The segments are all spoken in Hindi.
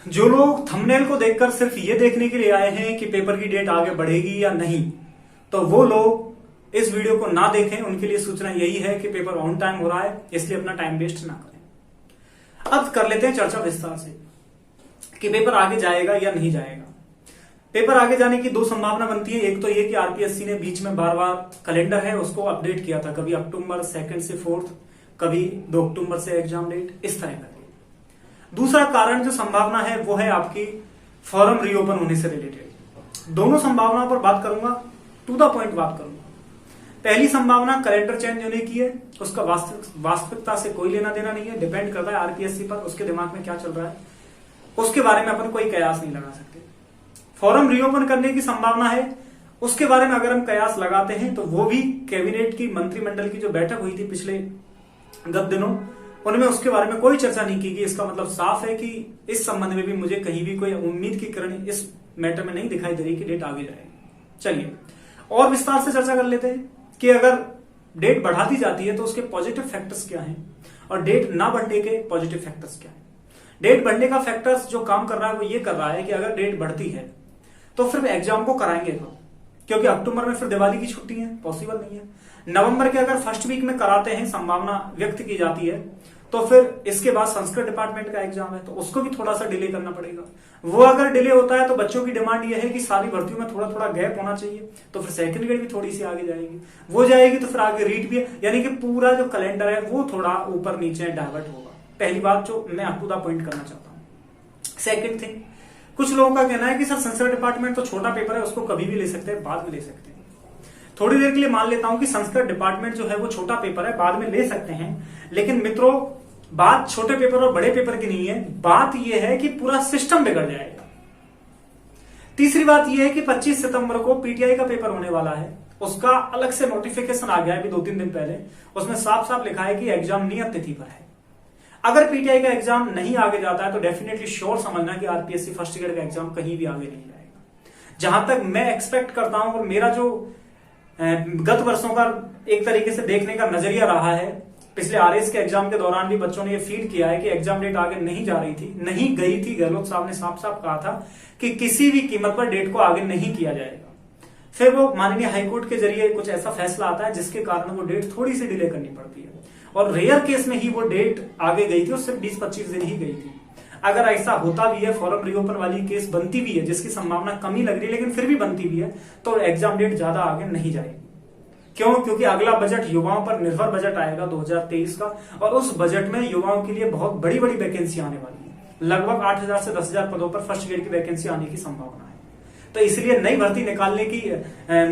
जो लोग थंबनेल को देखकर सिर्फ ये देखने के लिए आए हैं कि पेपर की डेट आगे बढ़ेगी या नहीं, तो वो लोग इस वीडियो को ना देखें। उनके लिए सूचना यही है कि पेपर ऑन टाइम हो रहा है, इसलिए अपना टाइम वेस्ट ना करें। अब कर लेते हैं चर्चा विस्तार से कि पेपर आगे जाएगा या नहीं जाएगा। पेपर आगे जाने की दो संभावना बनती है। एक तो ये कि आरपीएससी ने बीच में बार बार कैलेंडर है उसको अपडेट किया था, कभी अक्टूबर 2 से 4, कभी 2 अक्टूबर से एग्जाम डेट, इस तरह करके। दूसरा कारण जो संभावना है वो है आपकी फॉर्म रीओपन होने से रिलेटेड। दोनों संभावनाओं पर बात करूंगा, टू द पॉइंट बात करूंगा। पहली संभावना कैलेंडर चेंज होने की है, उसका वास्तविकता से कोई लेना देना नहीं है, डिपेंड करता है आरपीएससी पर, उसके दिमाग में क्या चल रहा है, उसके बारे में अपन कोई कयास नहीं लगा सकते। फॉर्म रीओपन करने की संभावना है, उसके बारे में अगर हम कयास लगाते हैं तो वो भी कैबिनेट की मंत्रिमंडल की जो बैठक हुई थी पिछले गत दिनों, उनमें उसके बारे में कोई चर्चा नहीं की गई। इसका मतलब साफ है कि इस संबंध में भी मुझे कहीं भी कोई उम्मीद की किरण इस मैटर में नहीं दिखाई दे रही कि डेट आगे जाएगी। चलिए और विस्तार से चर्चा कर लेते हैं कि अगर डेट बढ़ा दी जाती है तो उसके पॉजिटिव फैक्टर्स क्या हैं और डेट ना बढ़ने के पॉजिटिव फैक्टर्स क्या हैं। डेट बढ़ने का फैक्टर्स जो काम कर रहा है वो ये कर रहा है कि अगर डेट बढ़ती है तो फिर एग्जाम को कराएंगे तो, क्योंकि अक्टूबर में फिर दिवाली की छुट्टी है, पॉसिबल नहीं है। नवंबर के अगर फर्स्ट वीक में कराते हैं, संभावना व्यक्त की जाती है, तो फिर इसके बाद संस्कृत डिपार्टमेंट का एग्जाम है तो उसको भी थोड़ा सा डिले करना पड़ेगा। वो अगर डिले होता है तो बच्चों की डिमांड ये है कि सारी भर्तियों में थोड़ा थोड़ा गैप होना चाहिए, तो फिर सेकंड ग्रेड भी थोड़ी सी आगे जाएगी, वो जाएगी तो फिर आगे रीट भी है, यानी कि पूरा जो कैलेंडर है वो थोड़ा ऊपर नीचे डाइवर्ट होगा। पहली बात जो मैं अप टू द पॉइंट करना चाहता हूं। सेकंड थिंग, कुछ लोगों का कहना है कि सर संस्कृत डिपार्टमेंट तो छोटा पेपर है, उसको कभी भी ले सकते हैं, बाद में ले सकते हैं। थोड़ी देर के लिए मान लेता हूं कि संस्कृत डिपार्टमेंट जो है वो छोटा पेपर है, बाद में ले सकते हैं, लेकिन मित्रों बात छोटे पेपर और बड़े पेपर की नहीं है, बात यह है कि पूरा सिस्टम बिगड़ जाएगा। तीसरी बात यह है कि 25 सितंबर को पीटीआई का पेपर होने वाला है, उसका अलग से नोटिफिकेशन आ गया है अभी 2-3 दिन पहले, उसमें साफ साफ लिखा है कि एग्जाम नियत तिथि पर है। अगर पीटीआई का एग्जाम नहीं आगे जाता है तो डेफिनेटली श्योर समझना कि आरपीएससी फर्स्ट ग्रेड का एग्जाम कहीं भी आगे नहीं जाएगा। जहां तक मैं एक्सपेक्ट करता हूं और मेरा जो गत वर्षों का एक तरीके से देखने का नजरिया रहा है, पिछले आरएस के एग्जाम के दौरान भी बच्चों ने ये फील किया है कि एग्जाम डेट आगे नहीं जा रही थी, नहीं गई थी। गहलोत साहब ने साफ साफ कहा था कि किसी भी कीमत पर डेट को आगे नहीं किया जाएगा। फिर वो माननीय हाईकोर्ट के जरिए कुछ ऐसा फैसला आता है जिसके कारण वो डेट थोड़ी सी डिले करनी पड़ती है, और रेयर केस में ही वो डेट आगे गई थी और सिर्फ 20-25 दिन ही गई थी। अगर ऐसा होता भी है, फॉर्म रीओपन वाली केस बनती भी है जिसकी संभावना कम ही लग रही है लेकिन फिर भी बनती भी है, तो एग्जाम डेट ज्यादा आगे नहीं जाएगी। क्यों? क्योंकि अगला बजट युवाओं पर निर्भर बजट आएगा 2023 का, और उस बजट में युवाओं के लिए बहुत बड़ी बड़ी वैकेंसी आने वाली है। लगभग 8,000 से 10,000 पदों पर फर्स्ट ग्रेड की वैकेंसी आने की संभावना है। तो इसलिए नई भर्ती निकालने की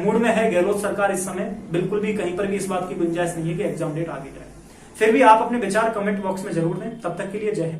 मूड में है गहलोत सरकार इस समय। बिल्कुल भी कहीं पर भी इस बात की गुंजाइश नहीं है कि एग्जाम डेट आगे जाए। फिर भी आप अपने विचार कमेंट बॉक्स में जरूर दें। तब तक के लिए जय हिंद।